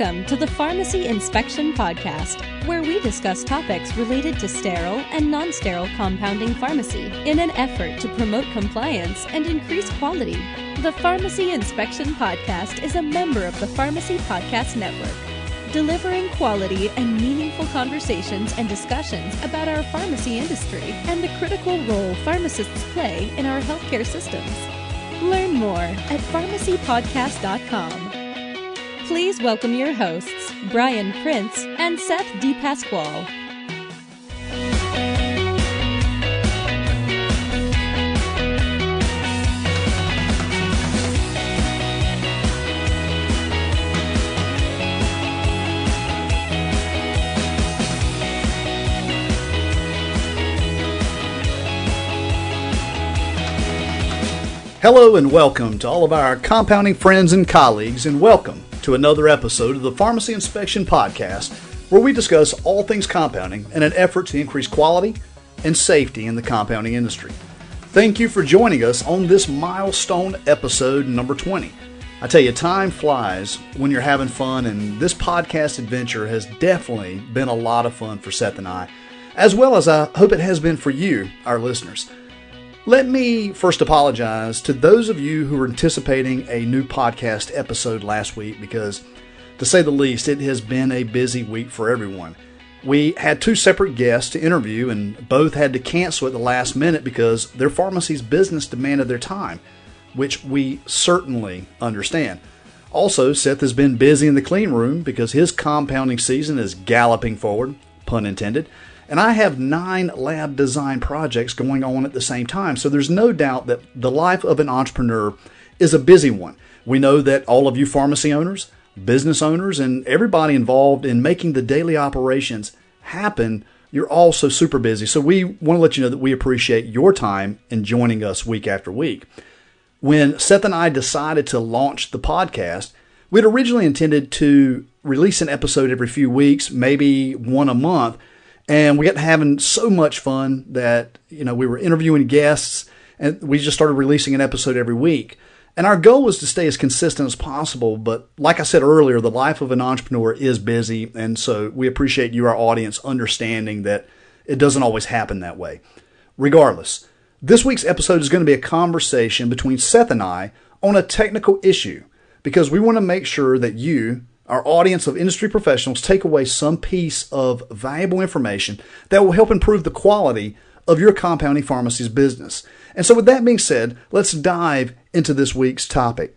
Welcome to the Pharmacy Inspection Podcast, where we discuss topics related to sterile and non-sterile compounding pharmacy in an effort to promote compliance and increase quality. The Pharmacy Inspection Podcast is a member of the Pharmacy Podcast Network, delivering quality and meaningful conversations and discussions about our pharmacy industry and the critical role pharmacists play in our healthcare systems. Learn more at pharmacypodcast.com. Please welcome your hosts, Brian Prince and Seth DePasquale. Hello and welcome to all of our compounding friends and colleagues, and welcome to another episode of the Pharmacy Inspection Podcast, where we discuss all things compounding in an effort to increase quality and safety in the compounding industry. Thank you for joining us on this milestone episode number 20. I tell you, time flies when you're having fun, and this podcast adventure has definitely been a lot of fun for Seth and I, as well as I hope it has been for you, our listeners. Let me first apologize to those of you who were anticipating a new podcast episode last week because, to say the least, it has been a busy week for everyone. We had two separate guests to interview and both had to cancel at the last minute because their pharmacy's business demanded their time, which we certainly understand. Also, Seth has been busy in the clean room because his compounding season is galloping forward, pun intended. And I have 9 lab design projects going on at the same time. So there's no doubt that the life of an entrepreneur is a busy one. We know that all of you pharmacy owners, business owners, and everybody involved in making the daily operations happen, you're all so super busy. So we want to let you know that we appreciate your time in joining us week after week. When Seth and I decided to launch the podcast, we'd originally intended to release an episode every few weeks, maybe one a month. And we got having so much fun that, we were interviewing guests and we just started releasing an episode every week. And our goal was to stay as consistent as possible. But like I said earlier, the life of an entrepreneur is busy. And so we appreciate you, our audience, understanding that it doesn't always happen that way. Regardless, this week's episode is going to be a conversation between Seth and I on a technical issue because we want to make sure that you, our audience of industry professionals, take away some piece of valuable information that will help improve the quality of your compounding pharmacy's business. And so with that being said, let's dive into this week's topic.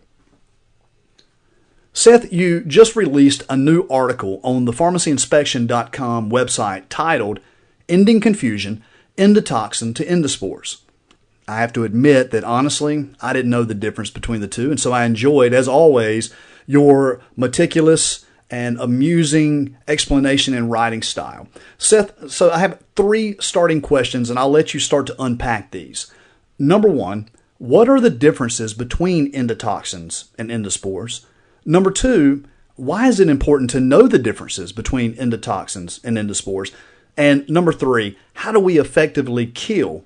Seth, you just released a new article on the pharmacyinspection.com website titled Ending Confusion, Endotoxin to Endospores. I have to admit that honestly, I didn't know the difference between the two, and so I enjoyed, as always, your meticulous and amusing explanation and writing style. Seth, so I have 3 starting questions, and I'll let you start to unpack these. Number 1, what are the differences between endotoxins and endospores? Number 2, why is it important to know the differences between endotoxins and endospores? And number 3, how do we effectively kill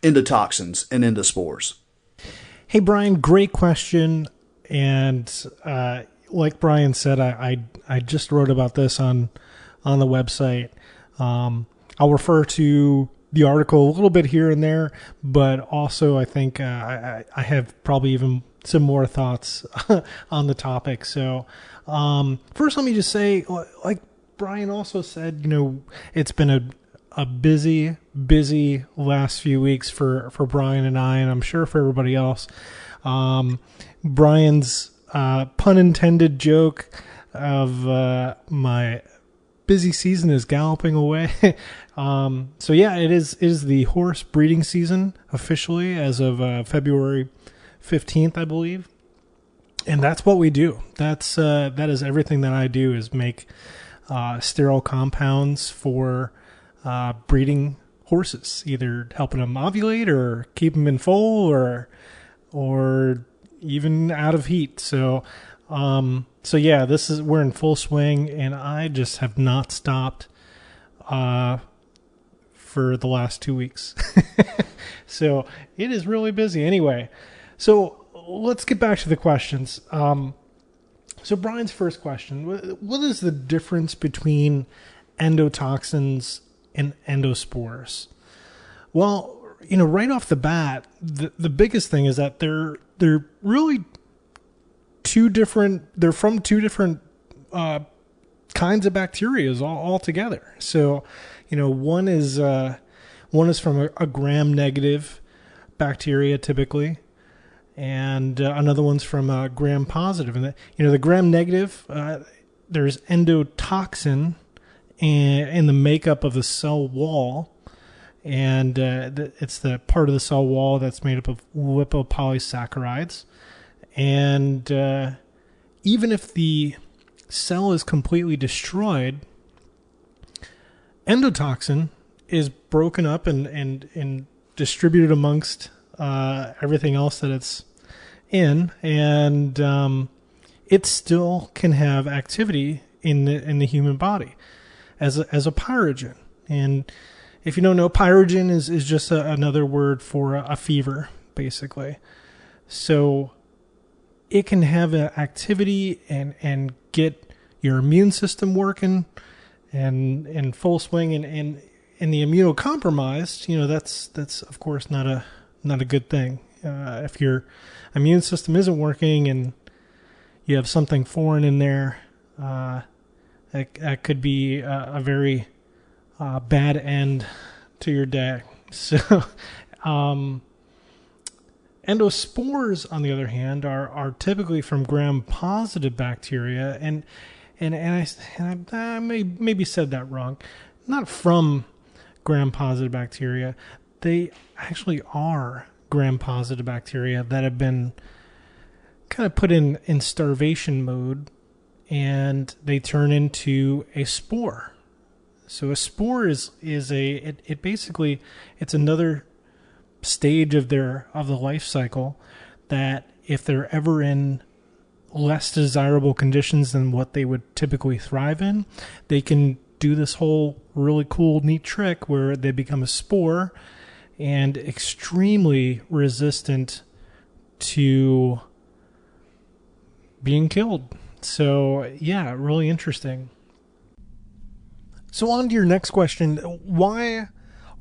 endotoxins and endospores? Hey, Brian, great question. And like Brian said, I just wrote about this on the website. I'll refer to the article a little bit here and there, but also I think I have probably even some more thoughts on the topic. So first, let me just say, like Brian also said, it's been a busy last few weeks for Brian and I, and I'm sure for everybody else. Brian's pun intended joke of my busy season is galloping away. So yeah, it is the horse breeding season officially as of February 15th, I believe. And that's what we do. That is everything that I do is make sterile compounds for breeding horses, either helping them ovulate or keep them in foal or even out of heat. So yeah, we're in full swing, and I just have not stopped for the last 2 weeks. So it is really busy. Anyway, so let's get back to the questions. So Brian's first question, what is the difference between endotoxins and endospores? Well, right off the bat, the biggest thing is that they're really they're from two different kinds of bacteria altogether. So, one is from a gram-negative bacteria typically, and another one's from a gram-positive. And the gram-negative, there's endotoxin in the makeup of the cell wall, and it's the part of the cell wall that's made up of lipopolysaccharides. And even if the cell is completely destroyed, endotoxin is broken up and distributed amongst everything else that it's in, and it still can have activity in the human body as a pyrogen. And if you don't know, pyrogen is just another word for a fever, basically. So it can have an activity and get your immune system working and in full swing, and the immunocompromised, that's of course not a good thing. If your immune system isn't working and you have something foreign in there, that could be a very bad end to your day. So, endospores, on the other hand, are typically from gram-positive bacteria, and I maybe said that wrong. Not from gram-positive bacteria. They actually are gram-positive bacteria that have been kind of put in starvation mode, and they turn into a spore. So a spore is basically it's another stage of the life cycle that if they're ever in less desirable conditions than what they would typically thrive in, they can do this whole really cool, neat trick where they become a spore and extremely resistant to being killed. So, yeah, really interesting. So on to your next question, why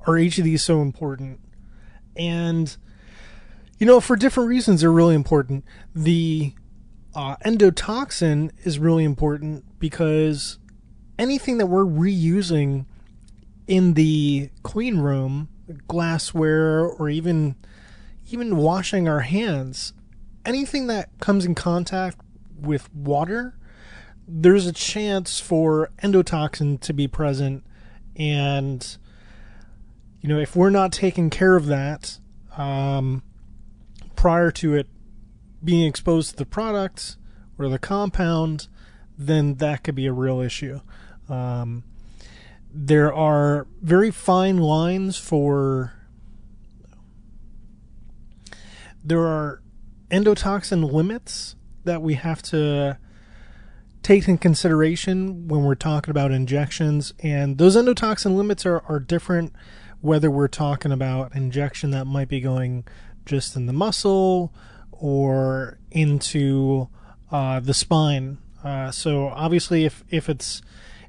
are each of these so important? And, for different reasons, they're really important. The endotoxin is really important because anything that we're reusing in the clean room, glassware, or even washing our hands, anything that comes in contact with water, there's a chance for endotoxin to be present. And, if we're not taking care of that prior to it being exposed to the product or the compound, then that could be a real issue. There are very fine lines there are endotoxin limits that we have to take in consideration when we're talking about injections, and those endotoxin limits are different whether we're talking about injection that might be going just in the muscle or into the spine. So obviously if it's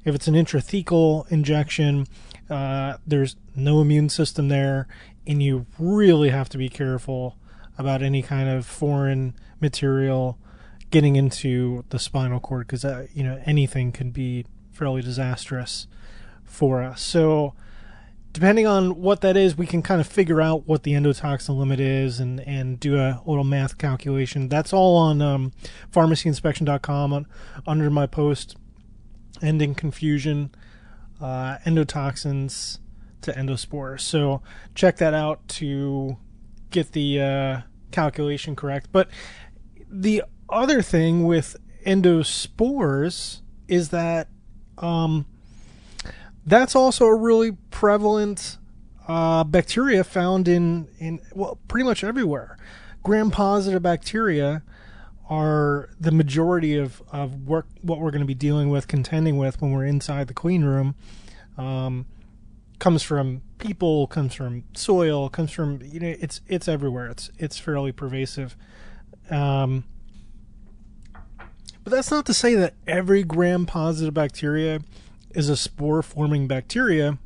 an intrathecal injection, there's no immune system there, and you really have to be careful about any kind of foreign material getting into the spinal cord, because anything can be fairly disastrous for us. So depending on what that is, we can kind of figure out what the endotoxin limit is and do a little math calculation. That's all on pharmacyinspection.com under my post, Ending Confusion, Endotoxins to Endospores. So check that out to get the calculation correct. But the other thing with endospores is that that's also a really prevalent bacteria found in pretty much everywhere. Gram-positive bacteria are the majority of what we're going to be dealing with, contending with when we're inside the clean room. Comes from people, comes from soil, comes from it's everywhere. It's fairly pervasive. But that's not to say that every gram-positive bacteria is a spore-forming bacteria.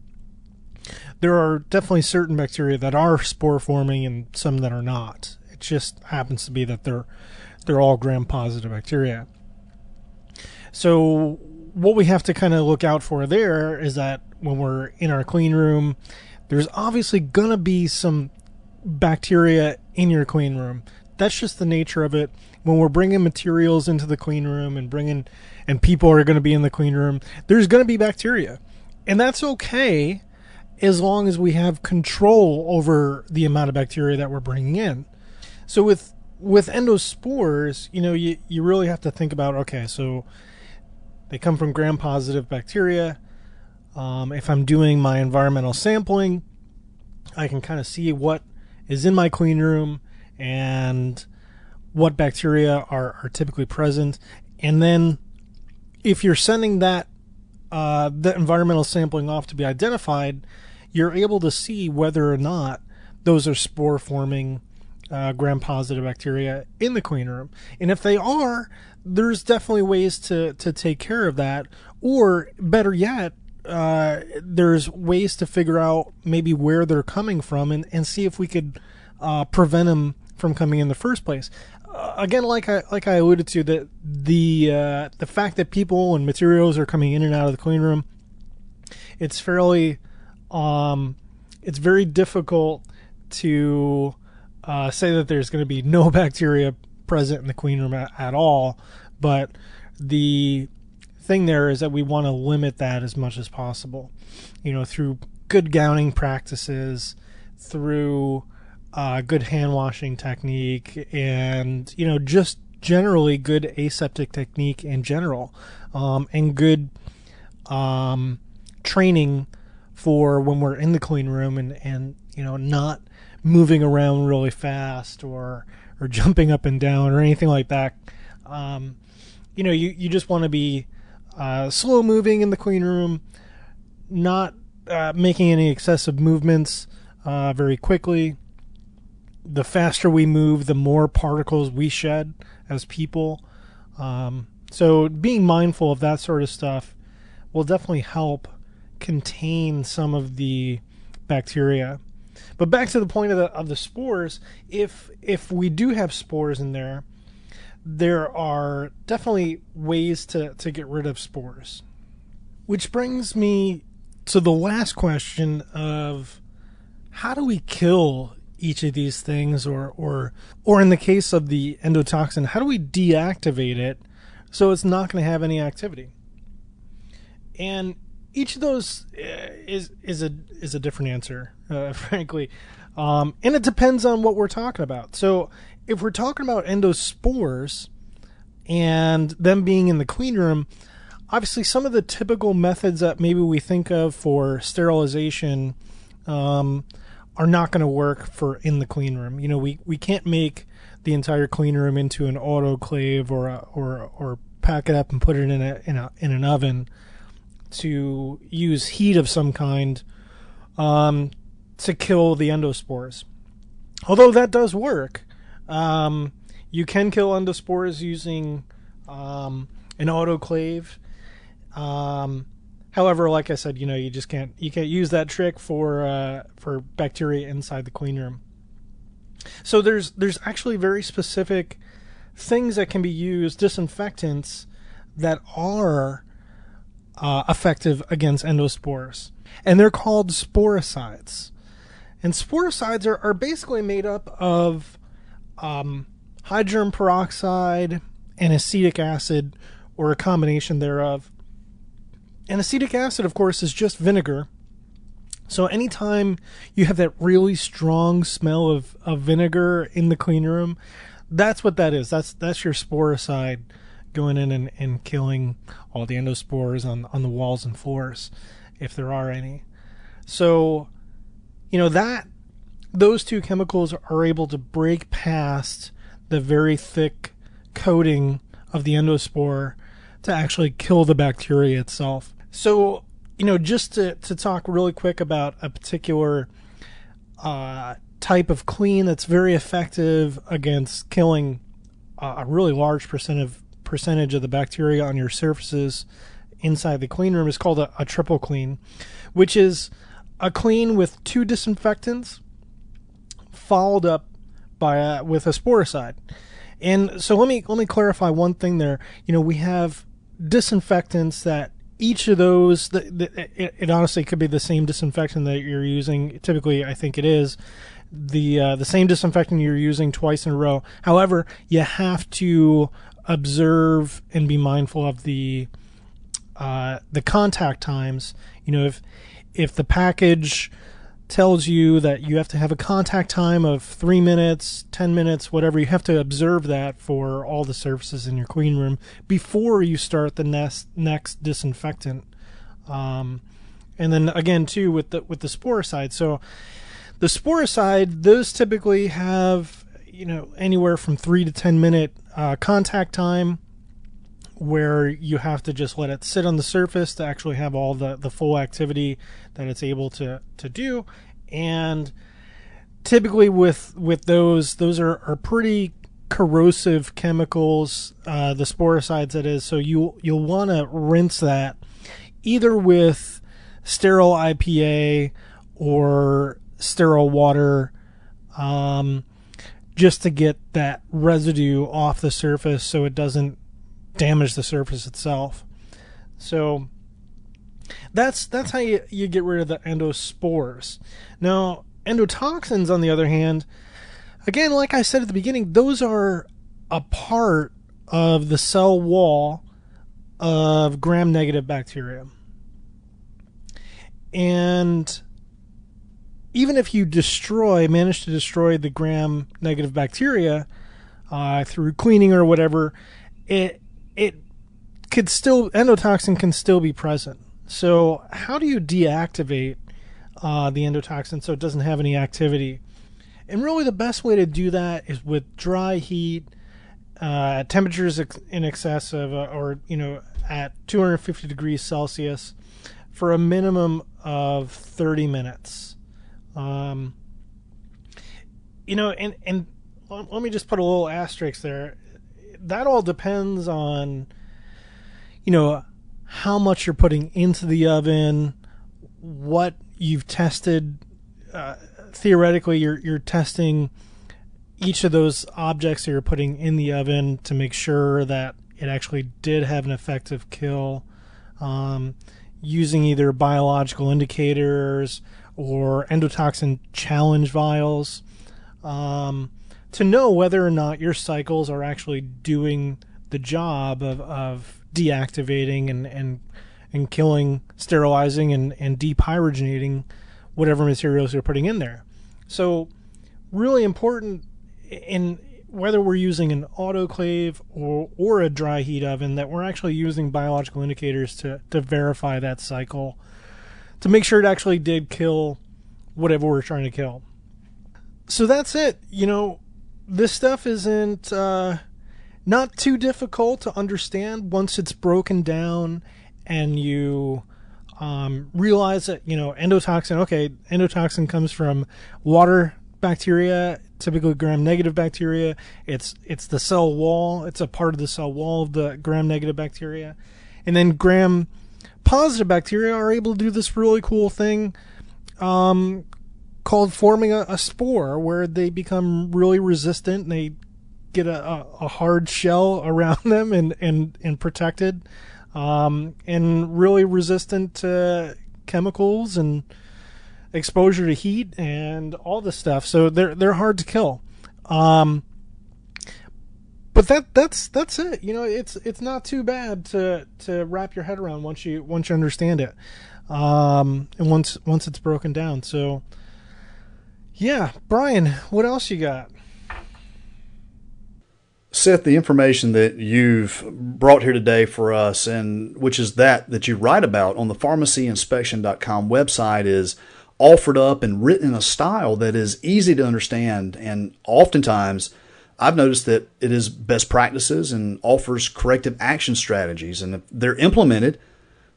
There are definitely certain bacteria that are spore-forming and some that are not. It just happens to be that they're all gram-positive bacteria. So what we have to kind of look out for there is that when we're in our clean room, there's obviously going to be some bacteria in your clean room. That's just the nature of it. When we're bringing materials into the clean room and people are going to be in the clean room, there's going to be bacteria. And that's okay as long as we have control over the amount of bacteria that we're bringing in. So with endospores, you really have to think about, okay, so they come from gram-positive bacteria. If I'm doing my environmental sampling, I can kind of see what is in my clean room and what bacteria are typically present. And then if you're sending that the environmental sampling off to be identified, you're able to see whether or not those are spore-forming gram-positive bacteria in the clean room. And if they are, there's definitely ways to take care of that. Or better yet, there's ways to figure out maybe where they're coming from and see if we could prevent them from coming in the first place. Again, like I alluded to, that the fact that people and materials are coming in and out of the clean room, it's very difficult to say that there's going to be no bacteria present in the clean room at all. But the thing there is that we want to limit that as much as possible, through good gowning practices, through good hand washing technique, and just generally good aseptic technique in general, and good training for when we're in the clean room and not moving around really fast or jumping up and down or anything like that. You just want to be slow moving in the clean room, not making any excessive movements very quickly. The faster we move, the more particles we shed as people. So being mindful of that sort of stuff will definitely help contain some of the bacteria. But back to the point of the spores, if we do have spores in there, there are definitely ways to get rid of spores. Which brings me to the last question of how do we kill each of these things, or in the case of the endotoxin, how do we deactivate it so it's not going to have any activity? And each of those is a different answer, frankly, and it depends on what we're talking about. So if we're talking about endospores and them being in the clean room, obviously some of the typical methods that maybe we think of for sterilization are not going to work for in the clean room. We can't make the entire clean room into an autoclave or pack it up and put it in an oven to use heat of some kind to kill the endospores. Although that does work. You can kill endospores using an autoclave. However, like I said, you just can't use that trick for bacteria inside the clean room. So there's actually very specific things that can be used, disinfectants that are effective against endospores, and they're called sporicides. And sporicides are basically made up of hydrogen peroxide and acetic acid, or a combination thereof. And acetic acid, of course, is just vinegar. So anytime you have that really strong smell of vinegar in the clean room, that's what that is. That's your sporicide going in and killing all the endospores on the walls and floors, if there are any. So, those two chemicals are able to break past the very thick coating of the endospore to actually kill the bacteria itself. So, just to talk really quick about a particular type of clean that's very effective against killing a really large percentage percentage of the bacteria on your surfaces inside the clean room is called a triple clean, which is a clean with 2 disinfectants followed up by with a sporicide. And so let me clarify one thing there. We have disinfectants that each of those, it honestly could be the same disinfectant that you're using. Typically, I think it is the same disinfectant you're using twice in a row. However, you have to observe and be mindful of the contact times. If the package tells you that you have to have a contact time of 3 minutes, 10 minutes, whatever, you have to observe that for all the surfaces in your clean room before you start the next disinfectant. And then again too with the sporicide. So the sporicide, those typically have anywhere from 3 to 10 minute contact time, where you have to just let it sit on the surface to actually have all the full activity that it's able to do. And typically with those are pretty corrosive chemicals, the sporicides that is. So you'll want to rinse that either with sterile IPA or sterile water, just to get that residue off the surface so it doesn't damage the surface itself. So that's how you get rid of the endospores. Now, endotoxins, on the other hand, again, like I said at the beginning, those are a part of the cell wall of gram-negative bacteria. And even if you manage to destroy the gram-negative bacteria through cleaning or whatever, it could still, endotoxin can still be present. So how do you deactivate the endotoxin so it doesn't have any activity? And really the best way to do that is with dry heat, temperatures in excess of, at 250 degrees Celsius for a minimum of 30 minutes. And let me just put a little asterisk there. That all depends on, how much you're putting into the oven, what you've tested. Theoretically, you're testing each of those objects that you're putting in the oven to make sure that it actually did have an effective kill, using either biological indicators or endotoxin challenge vials, to know whether or not your cycles are actually doing the job of deactivating and killing, sterilizing, and depyrogenating whatever materials you're putting in there. So really important in whether we're using an autoclave or a dry heat oven, that we're actually using biological indicators to verify that cycle, to make sure it actually did kill whatever we're trying to kill. So that's it. This stuff isn't not too difficult to understand once it's broken down and you realize that, endotoxin comes from water bacteria, typically gram-negative bacteria. It's the cell wall. It's a part of the cell wall of the gram-negative bacteria. And then gram-positive bacteria are able to do this really cool thing called forming a spore, where they become really resistant and they get a hard shell around them and protected, and really resistant to chemicals and exposure to heat and all this stuff. So they're hard to kill. But that's it. It's not too bad to wrap your head around once you understand it, and once it's broken down. So yeah, Brian, what else you got? Seth, the information that you've brought here today for us, and which is that you write about on the pharmacyinspection.com website, is offered up and written in a style that is easy to understand. And oftentimes I've noticed that it is best practices and offers corrective action strategies. And if they're implemented,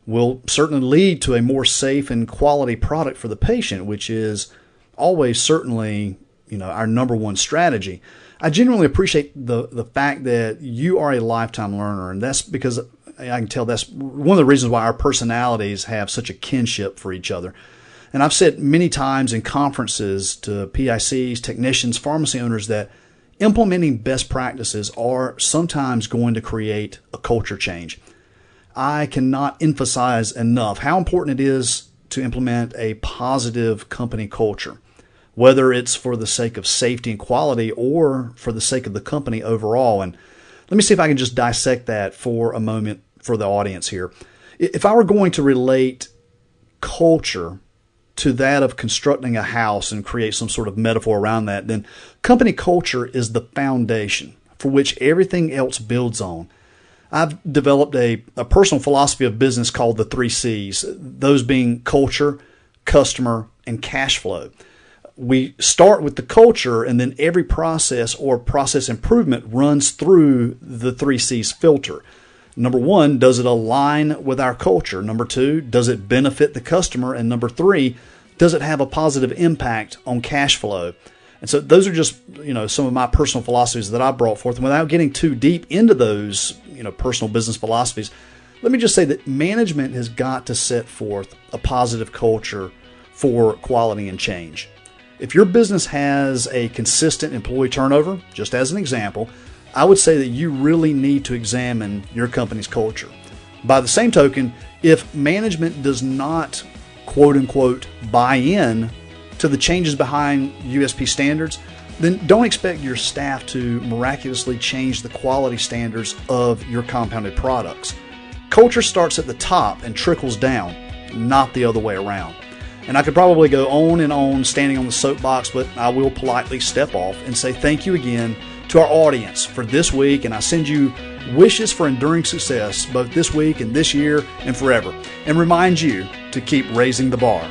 will certainly lead to a more safe and quality product for the patient, which is always certainly, our number one strategy. I genuinely appreciate the fact that you are a lifetime learner, and that's because I can tell that's one of the reasons why our personalities have such a kinship for each other. And I've said many times in conferences to PICs, technicians, pharmacy owners that implementing best practices are sometimes going to create a culture change. I cannot emphasize enough how important it is to implement a positive company culture, whether it's for the sake of safety and quality or for the sake of the company overall. And let me see if I can just dissect that for a moment for the audience here. If I were going to relate culture to that of constructing a house and create some sort of metaphor around that, then company culture is the foundation for which everything else builds on. I've developed a personal philosophy of business called the 3 C's, those being culture, customer, and cash flow. We start with the culture, and then every process or process improvement runs through the 3 C's filter. Number 1, does it align with our culture? Number 2, does it benefit the customer? And number 3, does it have a positive impact on cash flow? And so those are just, some of my personal philosophies that I brought forth. And without getting too deep into those, personal business philosophies, let me just say that management has got to set forth a positive culture for quality and change. If your business has a consistent employee turnover, just as an example, I would say that you really need to examine your company's culture. By the same token, if management does not, quote unquote, buy in to the changes behind USP standards, then don't expect your staff to miraculously change the quality standards of your compounded products. Culture starts at the top and trickles down, not the other way around. And I could probably go on and on standing on the soapbox, but I will politely step off and say thank you again to our audience for this week, and I send you wishes for enduring success both this week and this year and forever, and remind you to keep raising the bar.